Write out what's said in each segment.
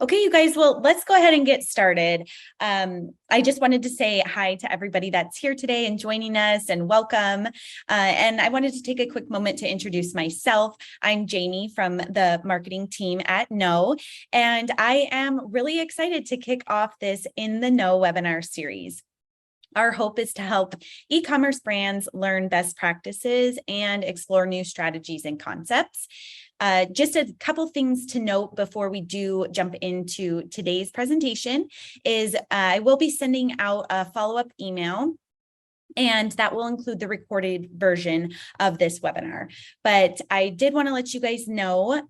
Okay, you guys, well, let's go ahead and get started. I just wanted to say hi to everybody that's here today and joining us, and welcome. And I wanted to take a quick moment to introduce myself. I'm Jamie from the marketing team at Know, and I am really excited to kick off this In the Know webinar series. Our hope is to help e-commerce brands learn best practices and explore new strategies and concepts. Just a couple things to note before we do jump into today's presentation is I will be sending out a follow-up email, and that will include the recorded version of this webinar. But I did want to let you guys know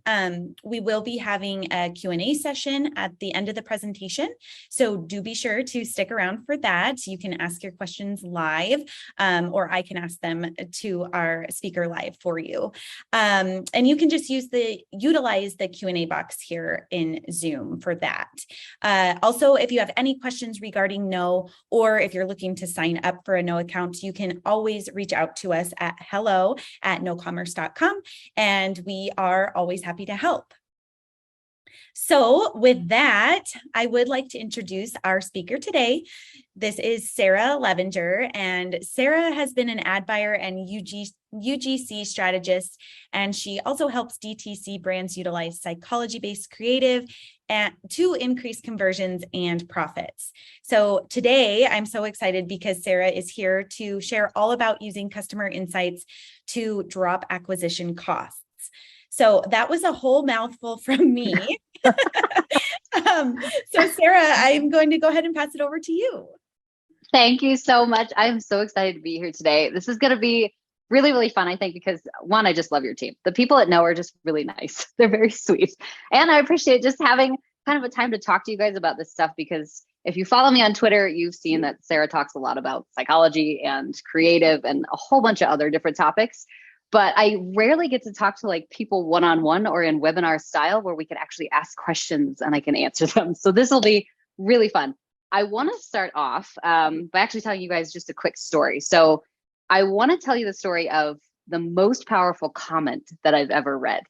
we will be having a Q&A session at the end of the presentation. So do be sure to stick around for that. You can ask your questions live, or I can ask them to our speaker live for you. And you can just utilize the Q&A box here in Zoom for that. Also, if you have any questions regarding Know, or if you're looking to sign up for a Know account, you can always reach out to us at hello@knowcommerce.com, and we are always happy to help. So with that, I would like to introduce our speaker today. This is Sarah Levinger, and Sarah has been an ad buyer and UGC strategist, and she also helps DTC brands utilize psychology-based creative to increase conversions and profits. So today I'm so excited because Sarah is here to share all about using customer insights to drop acquisition costs. So that was a whole mouthful from me. So Sarah, I'm going to go ahead and pass it over to you. Thank you so much. I'm so excited to be here today. This is going to be really, really fun, I think, because one, I just love your team. The people at Know are just really nice. They're very sweet. And I appreciate just having kind of a time to talk to you guys about this stuff, because if you follow me on Twitter, you've seen that Sarah talks a lot about psychology and creative and a whole bunch of other different topics. But I rarely get to talk to like people one-on-one or in webinar style where we can actually ask questions and I can answer them. So this will be really fun. I want to start off by actually telling you guys just a quick story. So I want to tell you the story of the most powerful comment that I've ever read.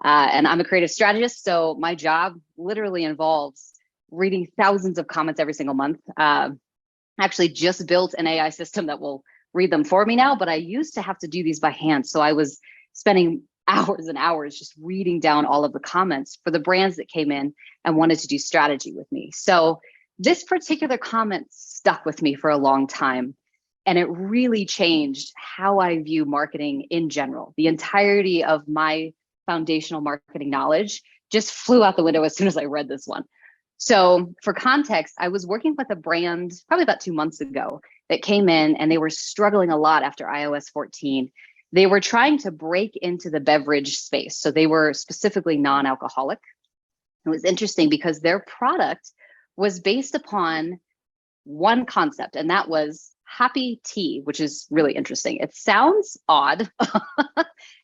And I'm a creative strategist, so my job literally involves reading thousands of comments every single month. Actually just built an AI system that will read them for me now, but I used to have to do these by hand. So I was spending hours and hours just reading down all of the comments for the brands that came in and wanted to do strategy with me. So this particular comment stuck with me for a long time, and it really changed how I view marketing in general. The entirety of my foundational marketing knowledge just flew out the window as soon as I read this one. So for context, I was working with a brand probably about 2 months ago that came in, and they were struggling a lot after iOS 14. They were trying to break into the beverage space. So they were specifically non-alcoholic. It was interesting because their product was based upon one concept, and that was happy tea, which is really interesting. It sounds odd.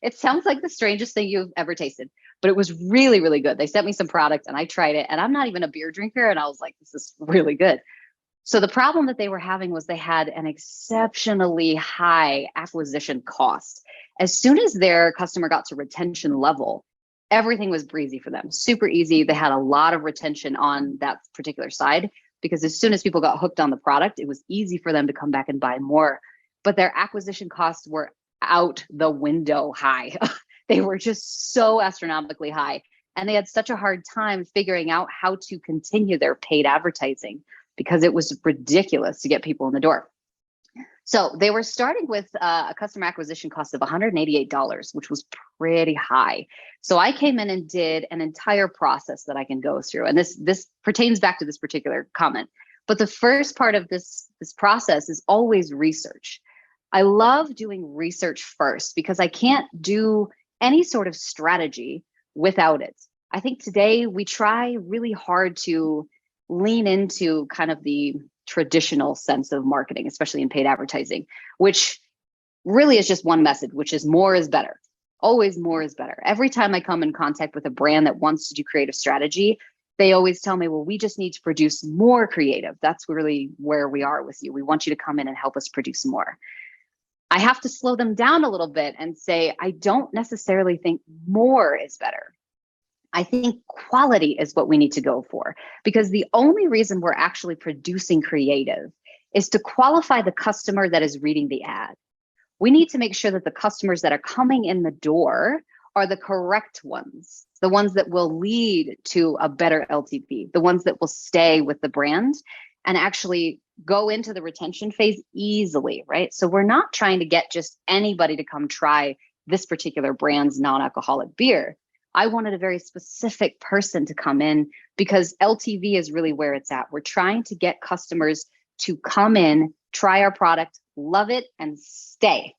It sounds like the strangest thing you've ever tasted, but it was really, really good. They sent me some product and I tried it, and I'm not even a beer drinker. And I was like, this is really good. So the problem that they were having was they had an exceptionally high acquisition cost. As soon as their customer got to retention level, everything was breezy for them, super easy. They had a lot of retention on that particular side, because as soon as people got hooked on the product, it was easy for them to come back and buy more. But their acquisition costs were out the window high. They were just so astronomically high. And they had such a hard time figuring out how to continue their paid advertising because it was ridiculous to get people in the door. So they were starting with a customer acquisition cost of $188, which was pretty high. So I came in and did an entire process that I can go through. And this pertains back to this particular comment. But the first part of this process is always research. I love doing research first because I can't do any sort of strategy without it. I think today we try really hard to lean into kind of the traditional sense of marketing, especially in paid advertising, which really is just one message, which is more is better. Always more is better. Every time I come in contact with a brand that wants to do creative strategy, they always tell me, well, we just need to produce more creative. That's really where we are with you. We want you to come in and help us produce more. I have to slow them down a little bit and say, I don't necessarily think more is better. I think quality is what we need to go for, because the only reason we're actually producing creative is to qualify the customer that is reading the ad. We need to make sure that the customers that are coming in the door are the correct ones, the ones that will lead to a better LTV, the ones that will stay with the brand and actually go into the retention phase easily, right? So we're not trying to get just anybody to come try this particular brand's non-alcoholic beer. I wanted a very specific person to come in because LTV is really where it's at. We're trying to get customers to come in, try our product, love it, and stay.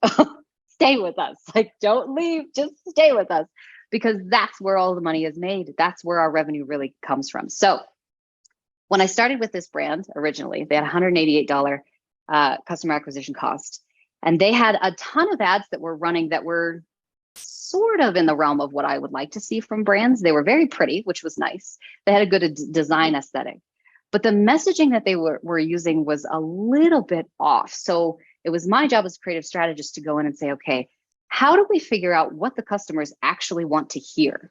Stay with us. Like, don't leave, just stay with us, because that's where all the money is made. That's where our revenue really comes from. So when I started with this brand originally, they had $188 customer acquisition cost. And they had a ton of ads that were running that were sort of in the realm of what I would like to see from brands. They were very pretty, which was nice. They had a good design aesthetic. But the messaging that they were using was a little bit off. So it was my job as a creative strategist to go in and say, okay, how do we figure out what the customers actually want to hear?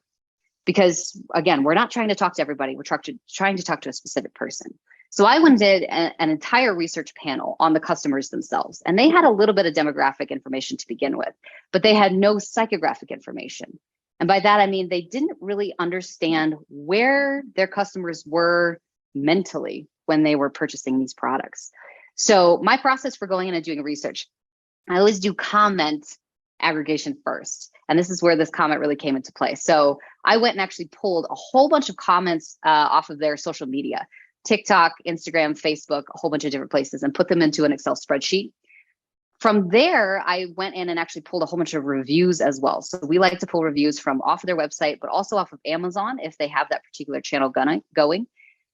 Because again, we're not trying to talk to everybody. We're trying to talk to a specific person. So I went and did an entire research panel on the customers themselves. And they had a little bit of demographic information to begin with, but they had no psychographic information. And by that, I mean, they didn't really understand where their customers were mentally when they were purchasing these products. So my process for going in and doing research, I always do comment aggregation first. And this is where this comment really came into play. So I went and actually pulled a whole bunch of comments off of their social media, TikTok, Instagram, Facebook, a whole bunch of different places, and put them into an Excel spreadsheet. From there, I went in and actually pulled a whole bunch of reviews as well. So we like to pull reviews from off of their website, but also off of Amazon if they have that particular channel going.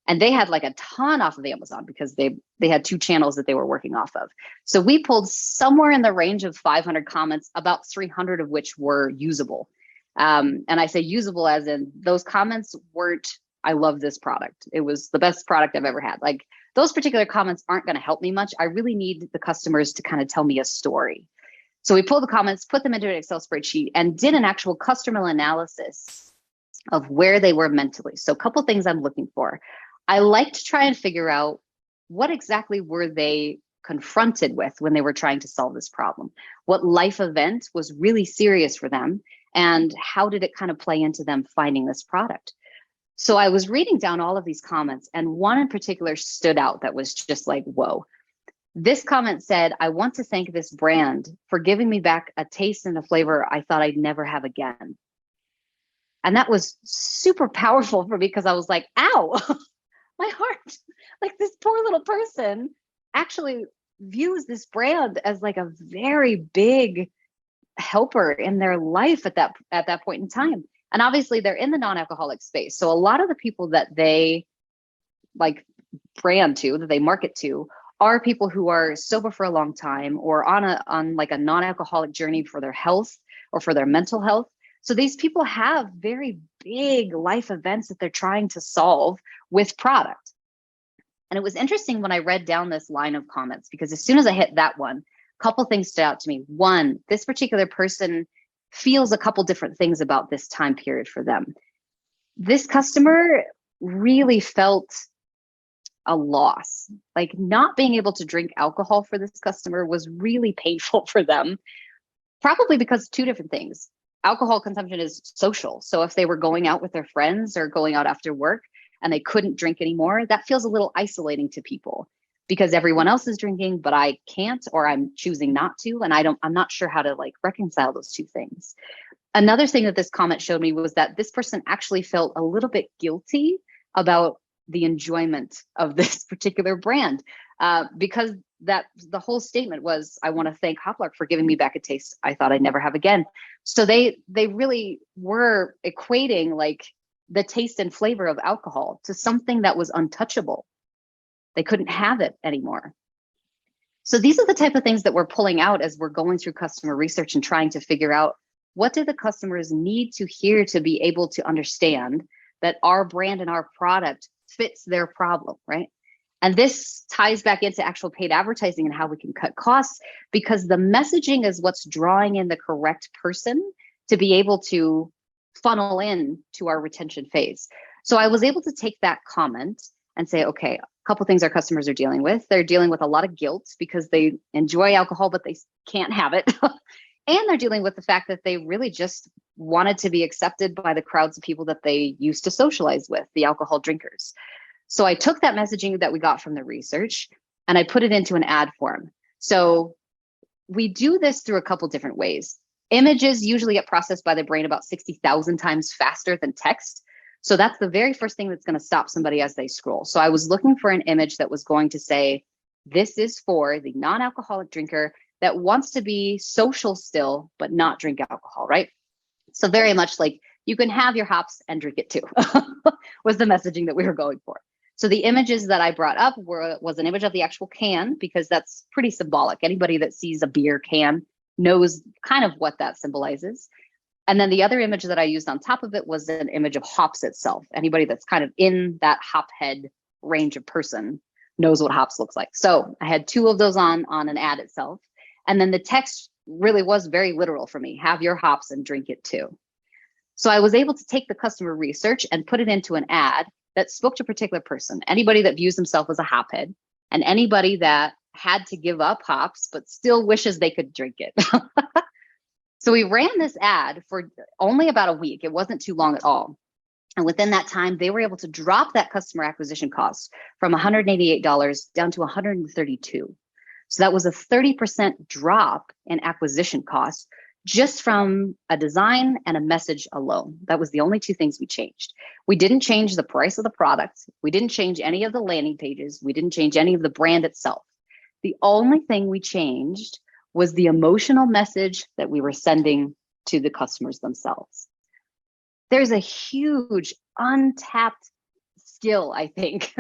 And they had like a ton off of Amazon because they had 2 channels that they were working off of. So we pulled somewhere in the range of 500 comments, about 300 of which were usable. And I say usable as in those comments weren't, I love this product. It was the best product I've ever had. Like, those particular comments aren't going to help me much. I really need the customers to kind of tell me a story. So we pulled the comments, put them into an Excel spreadsheet, and did an actual customer analysis of where they were mentally. So a couple things I'm looking for. I like to try and figure out what exactly were they confronted with when they were trying to solve this problem. What life event was really serious for them, and how did it kind of play into them finding this product? So I was reading down all of these comments, and one in particular stood out that was just like, whoa. This comment said, "I want to thank this brand for giving me back a taste and a flavor I thought I'd never have again." And that was super powerful for me because I was like, ow, my heart. Like, this poor little person actually views this brand as like a very big helper in their life at that point in time. And obviously they're in the non-alcoholic space. So a lot of the people that they like brand to, that they market to, are people who are sober for a long time or on like a non-alcoholic journey for their health or for their mental health. So these people have very big life events that they're trying to solve with product. And it was interesting when I read down this line of comments, because as soon as I hit that one, a couple things stood out to me. One, this particular person feels a couple different things about this time period for them. This customer really felt a loss. Like, not being able to drink alcohol for this customer was really painful for them, probably because of 2 different things. Alcohol consumption is social. So if they were going out with their friends or going out after work and they couldn't drink anymore, that feels a little isolating to people because everyone else is drinking, but I can't, or I'm choosing not to. And I'm not sure how to like reconcile those 2 things. Another thing that this comment showed me was that this person actually felt a little bit guilty about the enjoyment of this particular brand, because that the whole statement was, "I want to thank Hoplark for giving me back a taste I thought I'd never have again." So they really were equating like the taste and flavor of alcohol to something that was untouchable. They couldn't have it anymore. So these are the type of things that we're pulling out as we're going through customer research and trying to figure out, what do the customers need to hear to be able to understand that our brand and our product fits their problem, right? And this ties back into actual paid advertising and how we can cut costs, because the messaging is what's drawing in the correct person to be able to funnel in to our retention phase. So I was able to take that comment and say, okay, a couple things our customers are dealing with. They're dealing with a lot of guilt because they enjoy alcohol, but they can't have it. And they're dealing with the fact that they really just wanted to be accepted by the crowds of people that they used to socialize with, the alcohol drinkers. So I took that messaging that we got from the research and I put it into an ad form. So we do this through a couple different ways. Images usually get processed by the brain about 60,000 times faster than text. So that's the very first thing that's going to stop somebody as they scroll. So I was looking for an image that was going to say, this is for the non-alcoholic drinker that wants to be social still, but not drink alcohol, right? So very much like, you can have your hops and drink it too, was the messaging that we were going for. So the images that I brought up was an image of the actual can, because that's pretty symbolic. Anybody that sees a beer can knows kind of what that symbolizes. And then the other image that I used on top of it was an image of hops itself. Anybody that's kind of in that hop head range of person knows what hops looks like. So I had two of those on an ad itself. And then the text really was very literal for me. Have your hops and drink it too. So I was able to take the customer research and put it into an ad that spoke to a particular person, anybody that views himself as a hophead, and anybody that had to give up hops, but still wishes they could drink it. So we ran this ad for only about a week. It wasn't too long at all. And within that time, they were able to drop that customer acquisition cost from $188 down to $132. So that was a 30% drop in acquisition costs just from a design and a message alone. That was the only two things we changed. We didn't change the price of the product. We didn't change any of the landing pages. We didn't change any of the brand itself. The only thing we changed was the emotional message that we were sending to the customers themselves. There's a huge untapped skill, I think,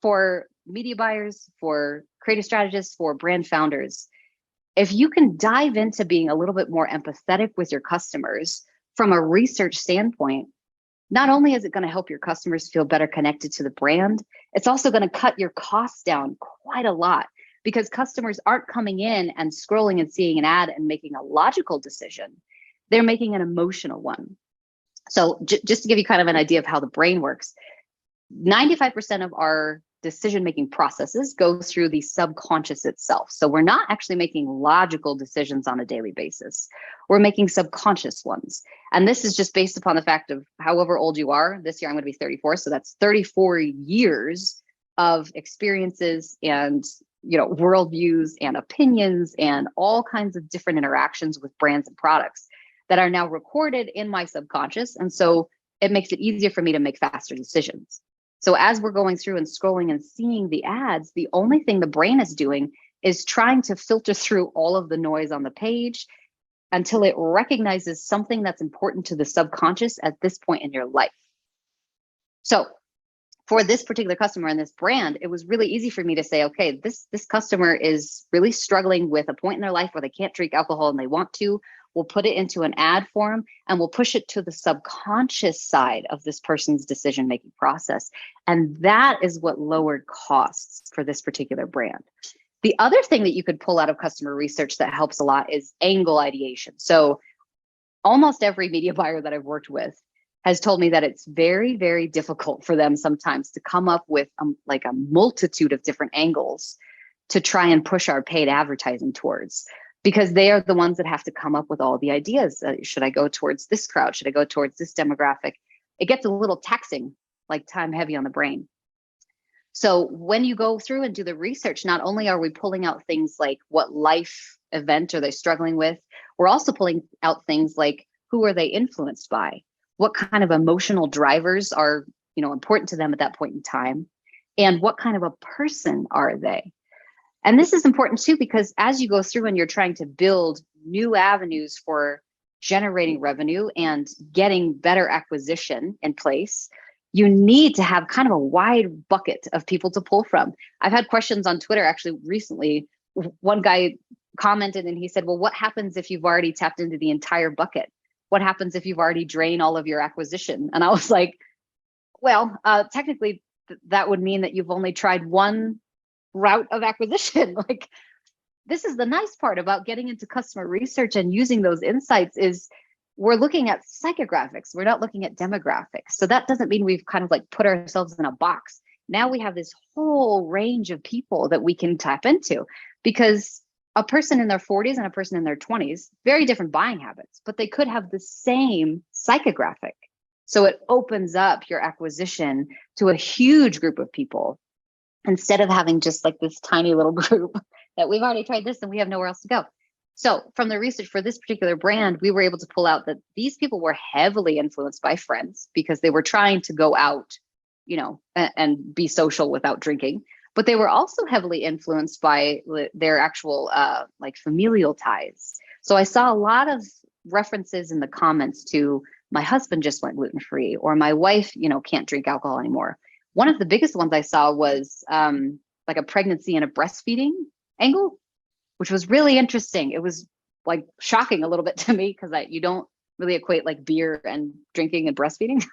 for media buyers, for creative strategists, for brand founders. If you can dive into being a little bit more empathetic with your customers from a research standpoint, not only is it going to help your customers feel better connected to the brand, it's also going to cut your costs down quite a lot, because customers aren't coming in and scrolling and seeing an ad and making a logical decision. They're making an emotional one. So just to give you kind of an idea of how the brain works, 95% of our decision-making processes go through the subconscious itself. So we're not actually making logical decisions on a daily basis. We're making subconscious ones. And this is just based upon the fact of however old you are. This year I'm going to be 34. So that's 34 years of experiences and worldviews and opinions and all kinds of different interactions with brands and products that are now recorded in my subconscious. And so it makes it easier for me to make faster decisions. So as we're going through and scrolling and seeing the ads, the only thing the brain is doing is trying to filter through all of the noise on the page until it recognizes something that's important to the subconscious at this point in your life. So for this particular customer and this brand, it was really easy for me to say, okay, this customer is really struggling with a point in their life where they can't drink alcohol and they want to. We'll put it into an ad form and we'll push it to the subconscious side of this person's decision-making process. And that is what lowered costs for this particular brand. The other thing that you could pull out of customer research that helps a lot is angle ideation. So almost every media buyer that I've worked with has told me that it's very, very difficult for them sometimes to come up with like a multitude of different angles to try and push our paid advertising towards, because they are the ones that have to come up with all the ideas. Should I go towards this crowd? Should I go towards this demographic? It gets a little taxing, like time heavy on the brain. So when you go through and do the research, not only are we pulling out things like what life event are they struggling with, we're also pulling out things like who are they influenced by? What kind of emotional drivers are important to them at that point in time? And what kind of a person are they? And this is important too, because as you go through and you're trying to build new avenues for generating revenue and getting better acquisition in place, you need to have kind of a wide bucket of people to pull from. I've had questions on Twitter actually recently. One guy commented and he said, well, what happens if you've already tapped into the entire bucket? What happens if you've already drained all of your acquisition? And I was like, well, technically that would mean that you've only tried one route of acquisition. Like, this is the nice part about getting into customer research and using those insights is we're looking at psychographics. We're not looking at demographics. So that doesn't mean we've kind of like put ourselves in a box. Now we have this whole range of people that we can tap into, because a person in their 40s and a person in their 20s, very different buying habits, but they could have the same psychographic. So it opens up your acquisition to a huge group of people instead of having just like this tiny little group that we've already tried this and we have nowhere else to go. So from the research for this particular brand, we were able to pull out that these people were heavily influenced by friends because they were trying to go out, you know, and be social without drinking. But they were also heavily influenced by their actual like familial ties. So I saw a lot of references in the comments to my husband just went gluten-free, or my wife, you know, can't drink alcohol anymore. One of the biggest ones I saw was like a pregnancy and a breastfeeding angle, which was really interesting. It was like shocking a little bit to me because you don't really equate like beer and drinking and breastfeeding.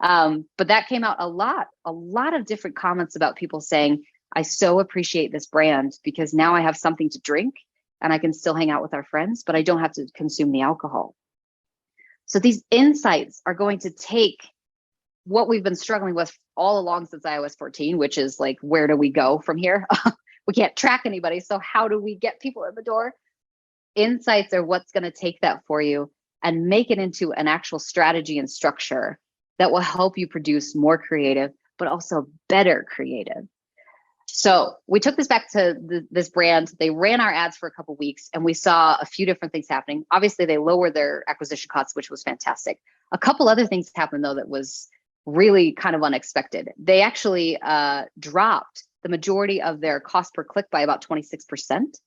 But that came out a lot of different comments about people saying, I so appreciate this brand because now I have something to drink and I can still hang out with our friends, but I don't have to consume the alcohol. So these insights are going to take what we've been struggling with all along since iOS 14, which is like, where do we go from here? We can't track anybody. So how do we get people in the door? Insights are what's going to take that for you and make it into an actual strategy and structure that will help you produce more creative, but also better creative. So we took this back to this brand. They ran our ads for a couple of weeks and we saw a few different things happening. Obviously, they lowered their acquisition costs, which was fantastic. A couple other things happened, though, that was really kind of unexpected. They actually dropped the majority of their cost per click by about 26%.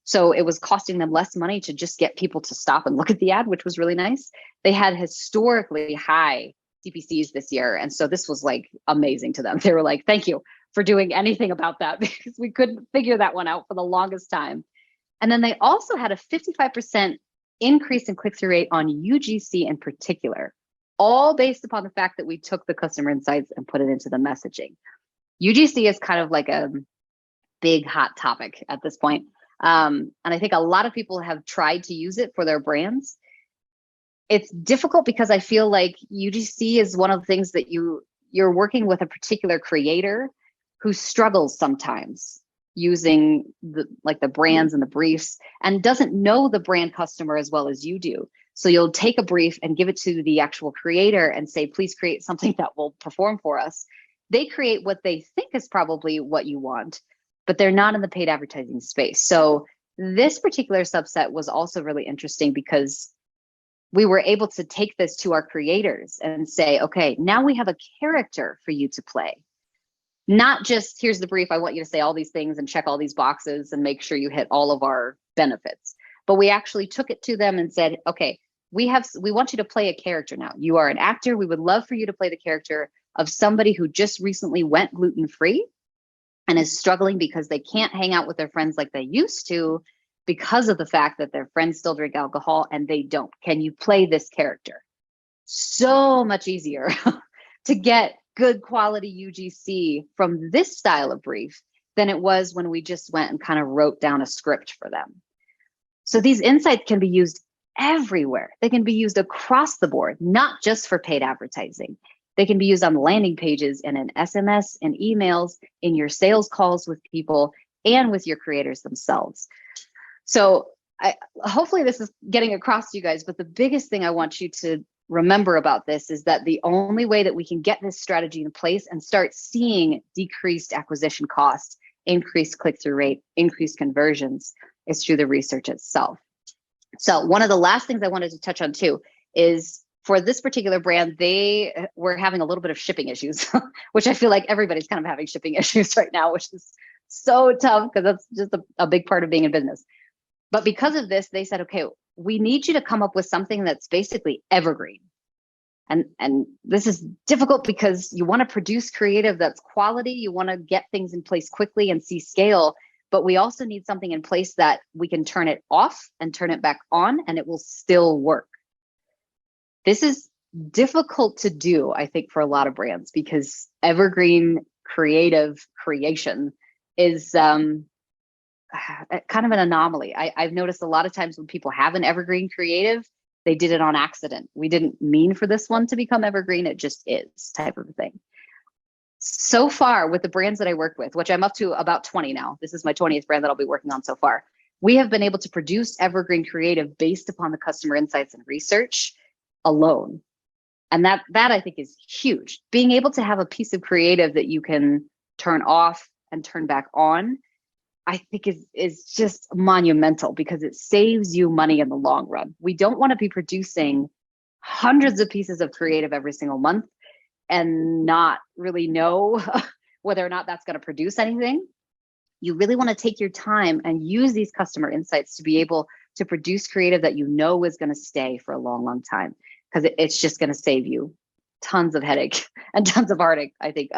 So it was costing them less money to just get people to stop and look at the ad, which was really nice. They had historically high CPCs this year. And so this was like amazing to them. They were like, thank you for doing anything about that, because we couldn't figure that one out for the longest time. And then they also had a 55% increase in click-through rate on UGC in particular, all based upon the fact that we took the customer insights and put it into the messaging. UGC is kind of like a big hot topic at this point. And I think a lot of people have tried to use it for their brands. It's difficult because I feel like UGC is one of the things that you're working with a particular creator who struggles sometimes using the brands and the briefs and doesn't know the brand customer as well as you do. So you'll take a brief and give it to the actual creator and say, please create something that will perform for us. They create what they think is probably what you want, but they're not in the paid advertising space. So this particular subset was also really interesting because we were able to take this to our creators and say, okay, now we have a character for you to play. Not just, here's the brief, I want you to say all these things and check all these boxes and make sure you hit all of our benefits. But we actually took it to them and said, okay, we want you to play a character now. You are an actor. We would love for you to play the character of somebody who just recently went gluten-free and is struggling because they can't hang out with their friends like they used to because of the fact that their friends still drink alcohol and they don't. Can you play this character? So much easier to get good quality UGC from this style of brief than it was when we just went and kind of wrote down a script for them. So these insights can be used everywhere. They can be used across the board, not just for paid advertising. They can be used on landing pages and in SMS and emails, in your sales calls with people and with your creators themselves. So hopefully this is getting across to you guys, but the biggest thing I want you to remember about this is that the only way that we can get this strategy in place and start seeing decreased acquisition costs, increased click-through rate, increased conversions is through the research itself. So one of the last things I wanted to touch on too is for this particular brand, they were having a little bit of shipping issues, which I feel like everybody's kind of having shipping issues right now, which is so tough because that's just a big part of being in business. But because of this, they said, okay, we need you to come up with something that's basically evergreen. And this is difficult because you want to produce creative that's quality. You want to get things in place quickly and see scale. But we also need something in place that we can turn it off and turn it back on and it will still work. This is difficult to do, I think, for a lot of brands because evergreen creative creation is kind of an anomaly. I've noticed a lot of times when people have an evergreen creative, They did it on accident. We didn't mean for this one to become evergreen. It just is, type of thing. So far with the brands that I work with, which I'm up to about 20 now, this is my 20th brand that I'll be working on so far. We have been able to produce evergreen creative based upon the customer insights and research alone. And that I think is huge. Being able to have a piece of creative that you can turn off and turn back on, I think is just monumental, because it saves you money in the long run. We don't want to be producing hundreds of pieces of creative every single month and not really know whether or not that's going to produce anything. You really want to take your time and use these customer insights to be able to produce creative that you know is going to stay for a long, long time, because it's just going to save you tons of headache and tons of heartache, I think,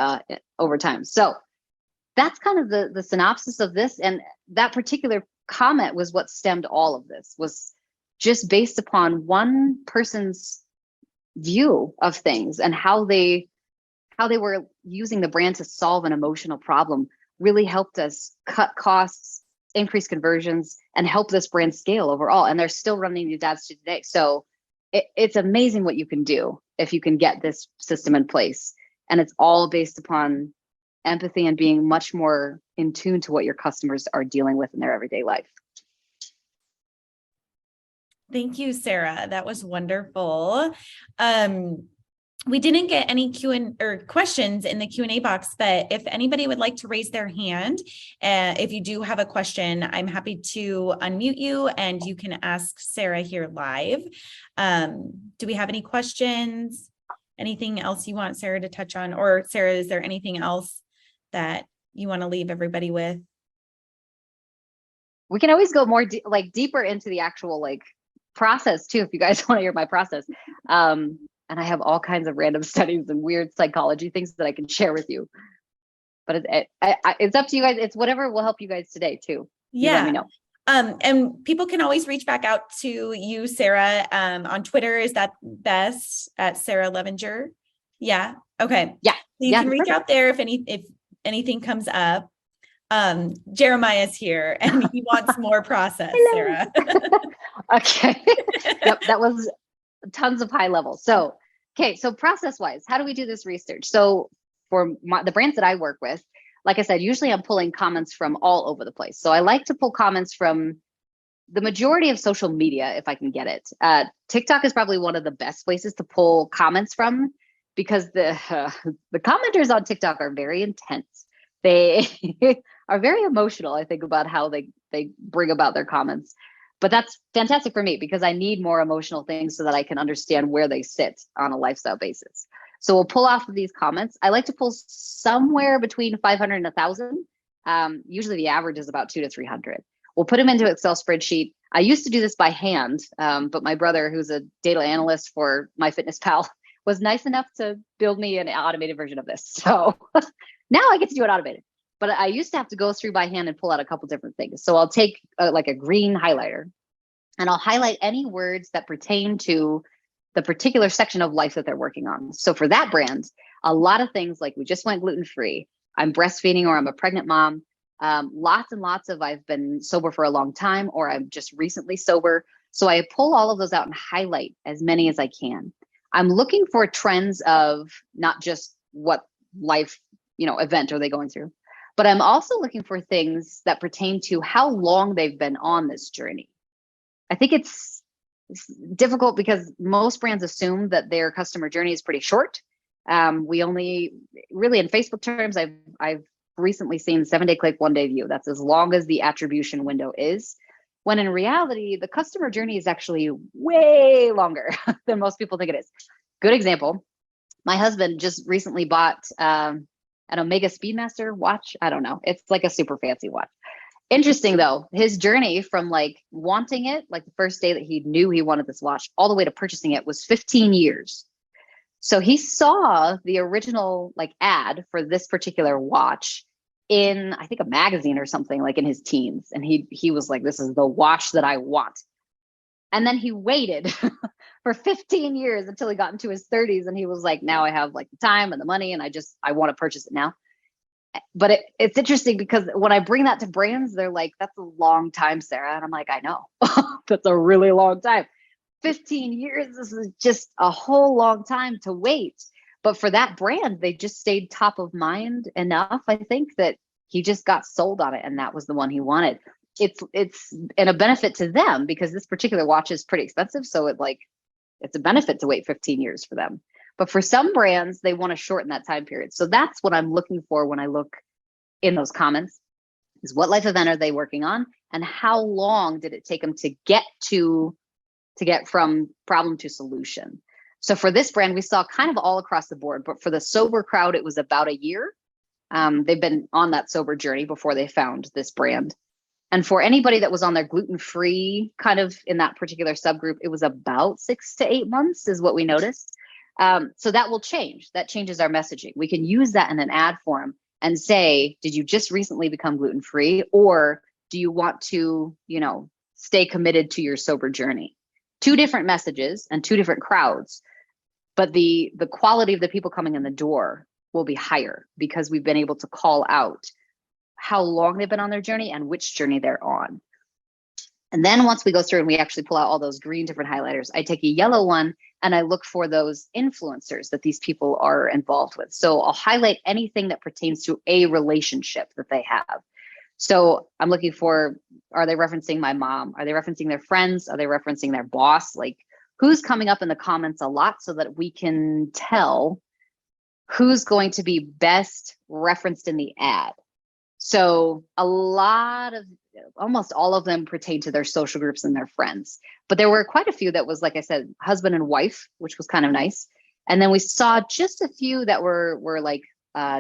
over time. So that's kind of the synopsis of this. And that particular comment was what stemmed all of this, was just based upon one person's view of things and how they were using the brand to solve an emotional problem really helped us cut costs, increase conversions, and help this brand scale overall. And they're still running these ads today. So it's amazing what you can do if you can get this system in place. And it's all based upon empathy and being much more in tune to what your customers are dealing with in their everyday life. Thank you, Sarah. That was wonderful. We didn't get any questions in the Q&A box, but if anybody would like to raise their hand, if you do have a question, I'm happy to unmute you and you can ask Sarah here live. Do we have any questions? Anything else you want Sarah to touch on? Or Sarah, is there anything else that you want to leave everybody with? We can always go more deeper into the actual process too, if you guys want to hear my process. And I have all kinds of random studies and weird psychology things that I can share with you. But it's up to you guys. It's whatever will help you guys today too. Yeah. You let me know. And people can always reach back out to you, Sarah, on Twitter. Is that best at Sarah Levinger? Yeah. Okay. Yeah. So you can reach out there if anything comes up. Jeremiah's here and he wants more process, Sarah. Okay. Yep. That was tons of high level. So, okay. So process wise, how do we do this research? So for the brands that I work with, like I said, usually I'm pulling comments from all over the place. So I like to pull comments from the majority of social media if I can get it. TikTok is probably one of the best places to pull comments from, because the commenters on TikTok are very intense. They are very emotional, I think, about how they bring about their comments. But that's fantastic for me, because I need more emotional things so that I can understand where they sit on a lifestyle basis. So we'll pull off of these comments. I like to pull somewhere between 500 and 1,000. Usually the average is about 200 to 300. We'll put them into Excel spreadsheet. I used to do this by hand, but my brother, who's a data analyst for MyFitnessPal, was nice enough to build me an automated version of this. So now I get to do it automated. But I used to have to go through by hand and pull out a couple different things. So I'll take a green highlighter and I'll highlight any words that pertain to the particular section of life that they're working on. So for that brand, a lot of things like we just went gluten-free, I'm breastfeeding, or I'm a pregnant mom, lots and lots of I've been sober for a long time, or I'm just recently sober. So I pull all of those out and highlight as many as I can. I'm looking for trends of not just what life, event are they going through, but I'm also looking for things that pertain to how long they've been on this journey. I think it's difficult because most brands assume that their customer journey is pretty short. We only really, in Facebook terms, I've recently seen 7-day click, 1-day view. That's as long as the attribution window is. When in reality, the customer journey is actually way longer than most people think it is. Good example. My husband just recently bought an Omega Speedmaster watch. I don't know. It's like a super fancy watch. Interesting though, his journey from wanting it, the first day that he knew he wanted this watch, all the way to purchasing it was 15 years. So he saw the original ad for this particular watch in, I think, a magazine or something, in his teens. And he was like, this is the watch that I want. And then he waited for 15 years until he got into his 30s. And he was like, now I have the time and the money and I want to purchase it now. But it's interesting because when I bring that to brands, they're like, that's a long time, Sarah. And I'm like, I know, that's a really long time. 15 years, this is just a whole long time to wait. But for that brand, they just stayed top of mind enough, I think, that he just got sold on it, and that was the one he wanted. It's and a benefit to them because this particular watch is pretty expensive, so it's a benefit to wait 15 years for them. But for some brands, they want to shorten that time period. So that's what I'm looking for when I look in those comments, is what life event are they working on, and how long did it take them to get from problem to solution. So for this brand, we saw kind of all across the board, but for the sober crowd, it was about a year. They've been on that sober journey before they found this brand. And for anybody that was on their gluten-free kind of in that particular subgroup, it was about 6 to 8 months is what we noticed. So that will change. That changes our messaging. We can use that in an ad form and say, did you just recently become gluten-free, or do you want to, stay committed to your sober journey? 2 different messages and 2 different crowds, but the quality of the people coming in the door will be higher because we've been able to call out how long they've been on their journey and which journey they're on. And then once we go through and we actually pull out all those green different highlighters, I take a yellow one and I look for those influencers that these people are involved with. So I'll highlight anything that pertains to a relationship that they have. So I'm looking for, are they referencing my mom? Are they referencing their friends? Are they referencing their boss? Like, who's coming up in the comments a lot so that we can tell who's going to be best referenced in the ad. So almost all of them pertain to their social groups and their friends. But there were quite a few that was, like I said, husband and wife, which was kind of nice. And then we saw just a few that were like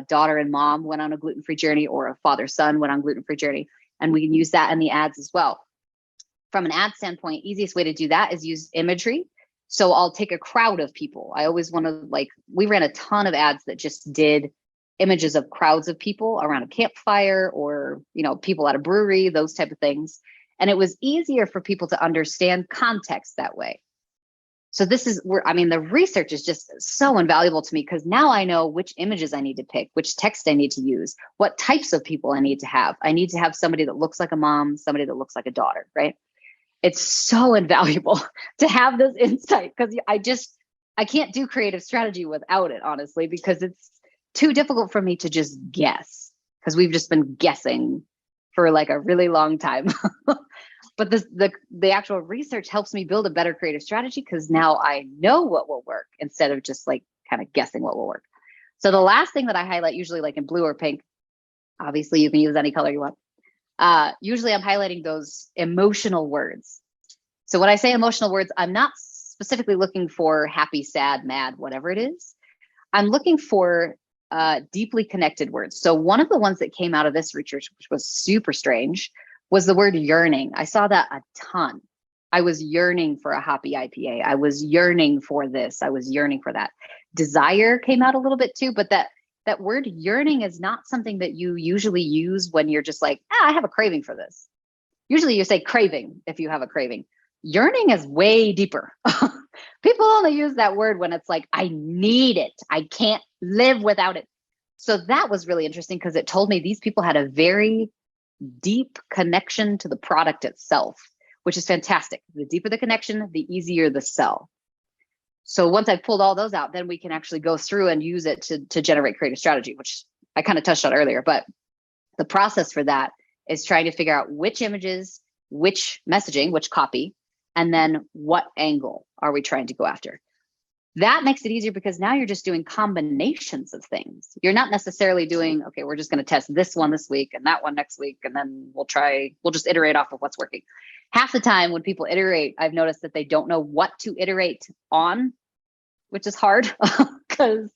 daughter and mom went on a gluten-free journey, or a father-son went on gluten-free journey. And we can use that in the ads as well. From an ad standpoint, easiest way to do that is use imagery. So I'll take a crowd of people. I always want to, we ran a ton of ads that just did images of crowds of people around a campfire, or, people at a brewery, those type of things. And it was easier for people to understand context that way. So this is where, the research is just so invaluable to me, because now I know which images I need to pick, which text I need to use, what types of people I need to have. I need to have somebody that looks like a mom, somebody that looks like a daughter, right? It's so invaluable to have this insight, because I can't do creative strategy without it, honestly, because it's too difficult for me to just guess, because we've just been guessing for like a really long time. But the actual research helps me build a better creative strategy, because now I know what will work instead of just kind of guessing what will work. So the last thing that I highlight, usually like in blue or pink, obviously you can use any color you want. Usually I'm highlighting those emotional words. So when I say emotional words, I'm not specifically looking for happy, sad, mad, whatever it is. I'm looking for deeply connected words. So one of the ones that came out of this research, which was super strange, was the word yearning. I saw that a ton. I was yearning for a hoppy IPA. I was yearning for this. I was yearning for that. Desire came out a little bit too, but that word yearning is not something that you usually use when you're just like, I have a craving for this. Usually you say craving if you have a craving. Yearning is way deeper. People only use that word when it's like, I need it. I can't live without it. So that was really interesting, because it told me these people had a very deep connection to the product itself, which is fantastic. The deeper the connection, the easier the sell. So once I've pulled all those out, then we can actually go through and use it to generate creative strategy, which I kind of touched on earlier. But the process for that is trying to figure out which images, which messaging, which copy, and then what angle are we trying to go after. That makes it easier, because now you're just doing combinations of things. You're not necessarily doing, okay, we're just going to test this one this week and that one next week, and then we'll just iterate off of what's working. Half the time when people iterate, I've noticed that they don't know what to iterate on, which is hard, because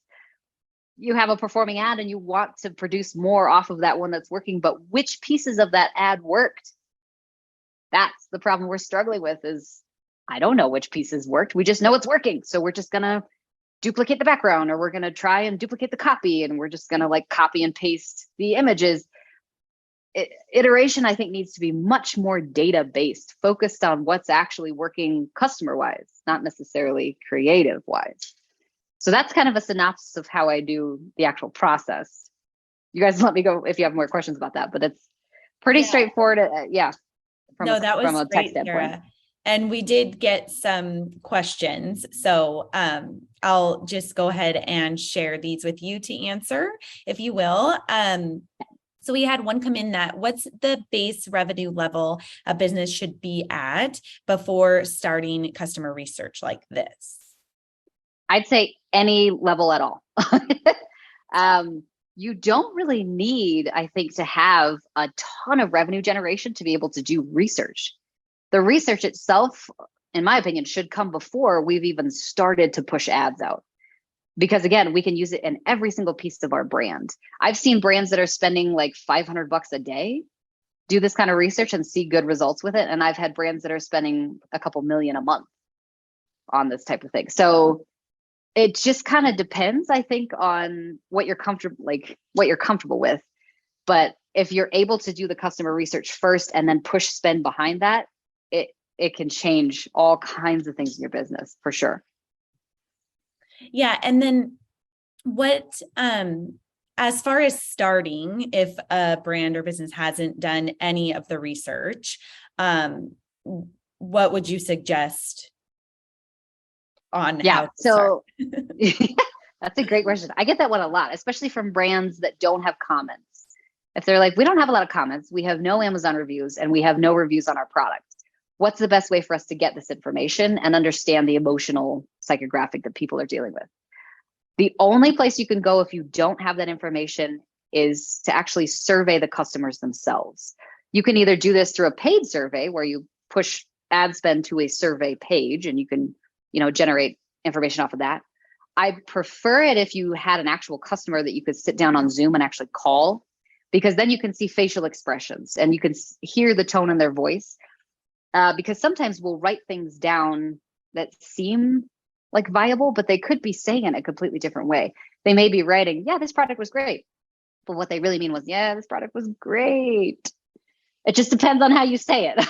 you have a performing ad and you want to produce more off of that one that's working, but which pieces of that ad worked? That's the problem we're struggling with, is I don't know which pieces worked. We just know it's working. So we're just going to duplicate the background, or we're going to try and duplicate the copy, and we're just going to copy and paste the images. Iteration, I think, needs to be much more data based, focused on what's actually working customer wise, not necessarily creative wise. So that's kind of a synopsis of how I do the actual process. You guys let me go if you have more questions about that, but it's pretty straightforward. From a tech standpoint. Sarah. And we did get some questions. So I'll just go ahead and share these with you to answer, if you will. So we had one come in that what's the base revenue level a business should be at before starting customer research like this? I'd say any level at all. You don't really need, I think, to have a ton of revenue generation to be able to do research. The research itself, in my opinion, should come before we've even started to push ads out. Because again, we can use it in every single piece of our brand. I've seen brands that are spending like $500 a day do this kind of research and see good results with it. And I've had brands that are spending a couple million a month on this type of thing. So it just kind of depends, I think, on what you're comfortable with. But if you're able to do the customer research first and then push spend behind that, it can change all kinds of things in your business for sure. Yeah. And then what, as far as starting, if a brand or business hasn't done any of the research, what would you suggest on how to start? That's a great question. I get that one a lot, especially from brands that don't have comments. If they're like, we don't have a lot of comments, we have no Amazon reviews, and we have no reviews on our product. What's the best way for us to get this information and understand the emotional psychographic that people are dealing with? The only place you can go if you don't have that information is to actually survey the customers themselves. You can either do this through a paid survey where you push ad spend to a survey page and you can, generate information off of that. I prefer it if you had an actual customer that you could sit down on Zoom and actually call, because then you can see facial expressions and you can hear the tone in their voice. Because sometimes we'll write things down that seem like viable, but they could be saying it in a completely different way. They may be writing, yeah, this product was great. But what they really mean was, yeah, this product was great. It just depends on how you say it.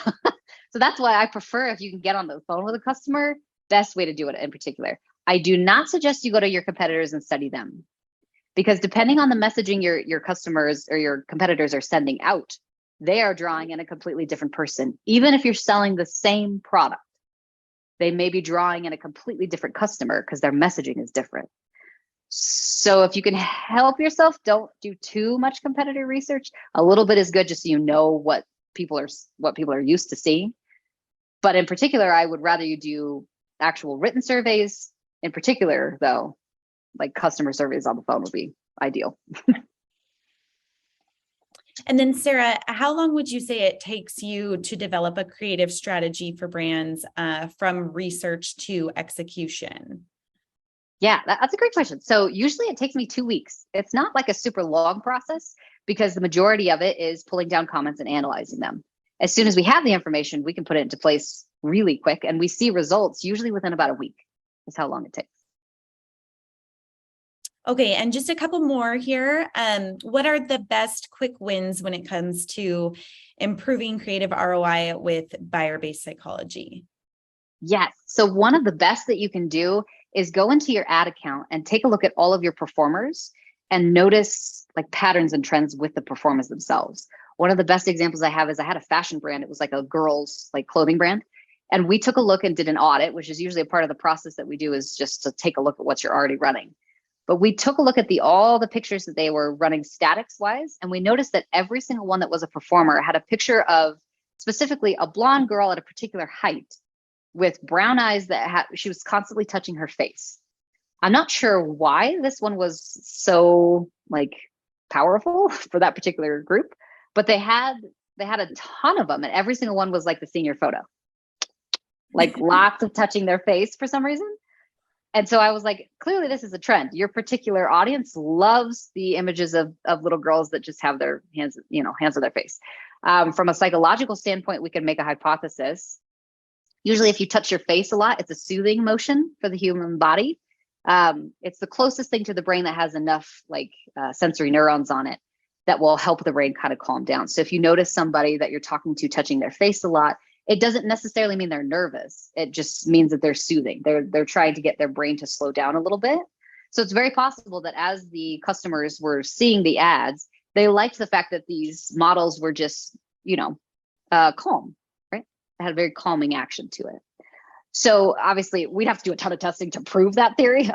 So that's why I prefer, if you can get on the phone with a customer, best way to do it in particular. I do not suggest you go to your competitors and study them, because depending on the messaging your customers or your competitors are sending out, they are drawing in a completely different person. Even if you're selling the same product, they may be drawing in a completely different customer because their messaging is different. So if you can help yourself, don't do too much competitor research. A little bit is good, just so you know what people are used to seeing. But in particular, I would rather you do actual written surveys. In particular, though, like customer surveys on the phone would be ideal. And then Sarah, how long would you say it takes you to develop a creative strategy for brands from research to execution? Yeah, that's a great question. So usually it takes me 2 weeks. It's not like a super long process because the majority of it is pulling down comments and analyzing them. As soon as we have the information, we can put it into place really quick, and we see results usually within about a week. Is how long it takes. Okay, and just a couple more here. What are the best quick wins when it comes to improving creative ROI with buyer-based psychology? Yes. So one of the best that you can do is go into your ad account and take a look at all of your performers and notice like patterns and trends with the performers themselves. One of the best examples I have is I had a fashion brand. It was like a girls like clothing brand. And we took a look and did an audit, which is usually a part of the process that we do, is just to take a look at what you're already running. But we took a look at all the pictures that they were running statics wise. And we noticed that every single one that was a performer had a picture of specifically a blonde girl at a particular height with brown eyes that she was constantly touching her face. I'm not sure why this one was so like powerful for that particular group, but they had a ton of them, and every single one was like the senior photo, like lots of touching their face for some reason. And so I was like, clearly this is a trend. Your particular audience loves the images of little girls that just have their hands on their face. From a psychological standpoint, we can make a hypothesis. Usually if you touch your face a lot, it's a soothing motion for the human body. It's the closest thing to the brain that has enough sensory neurons on it that will help the brain kind of calm down. So if you notice somebody that you're talking to touching their face a lot, it doesn't necessarily mean they're nervous. It just means that they're soothing. They're trying to get their brain to slow down a little bit. So it's very possible that as the customers were seeing the ads, they liked the fact that these models were just, calm, right? had a very calming action to it. So obviously we'd have to do a ton of testing to prove that theory.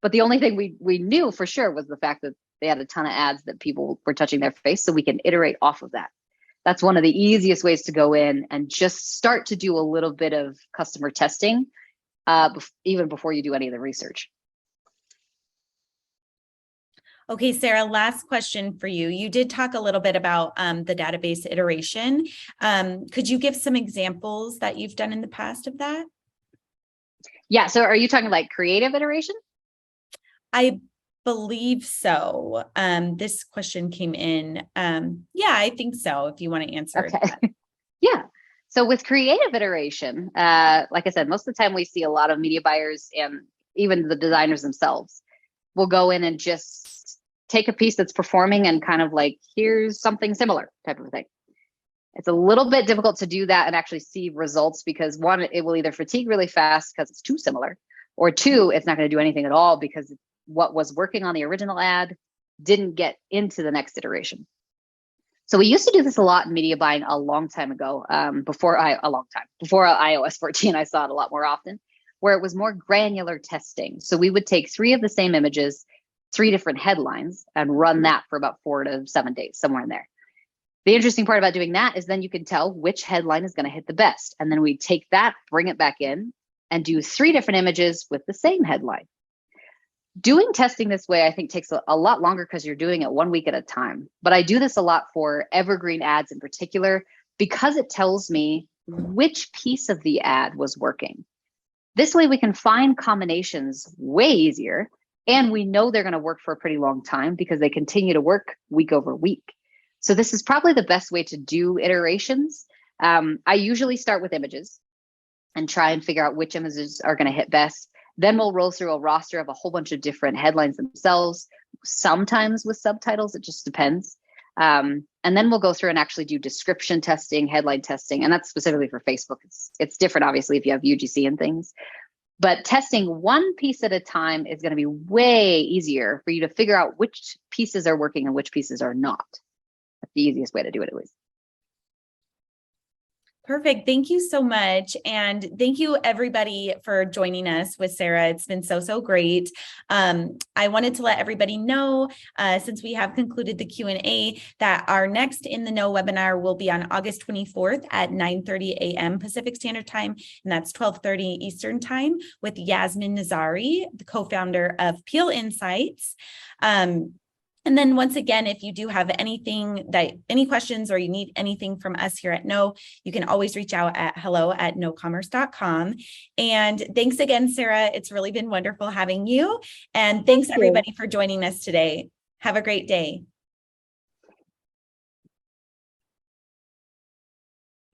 But the only thing we knew for sure was the fact that they had a ton of ads that people were touching their face. So we can iterate off of that. That's one of the easiest ways to go in and just start to do a little bit of customer testing, even before you do any of the research. Okay, Sarah, last question for you. You did talk a little bit about the database iteration. Could you give some examples that you've done in the past of that? Yeah, so are you talking like creative iteration? I believe so. This question came in. Yeah, I think so, if you want to answer it. Yeah. So with creative iteration, like I said, most of the time we see a lot of media buyers and even the designers themselves will go in and just take a piece that's performing and kind of like, here's something similar type of thing. It's a little bit difficult to do that and actually see results because one, it will either fatigue really fast because it's too similar, or two, it's not going to do anything at all because what was working on the original ad didn't get into the next iteration. So we used to do this a lot in media buying a long time ago, before iOS 14, I saw it a lot more often, where it was more granular testing. So we would take 3 of the same images, 3 different headlines, and run that for about 4 to 7 days, somewhere in there. The interesting part about doing that is then you can tell which headline is going to hit the best. And then we take that, bring it back in, and do 3 different images with the same headline. Doing testing this way, I think, takes a lot longer because you're doing it 1 week at a time. But I do this a lot for evergreen ads in particular because it tells me which piece of the ad was working. This way we can find combinations way easier, and we know they're going to work for a pretty long time because they continue to work week over week. So this is probably the best way to do iterations. I usually start with images and try and figure out which images are going to hit best. Then we'll roll through a roster of a whole bunch of different headlines themselves, sometimes with subtitles, it just depends. And then we'll go through and actually do description testing, headline testing, and that's specifically for Facebook. It's different, obviously, if you have UGC and things. But testing one piece at a time is going to be way easier for you to figure out which pieces are working and which pieces are not. That's the easiest way to do it, at least. Perfect. Thank you so much. And thank you everybody for joining us with Sarah. It's been so great. I wanted to let everybody know, since we have concluded the Q&A, that our next In the Know webinar will be on August 24th at 9:30 a.m. Pacific Standard Time, and that's 12:30 Eastern Time, with Yasmin Nazari, the co-founder of Peel Insights. And then once again, if you do have any questions or you need anything from us here at Know, you can always reach out at hello@knowcommerce.com. And thanks again, Sarah. It's really been wonderful having you. And thanks everybody for joining us today. Have a great day.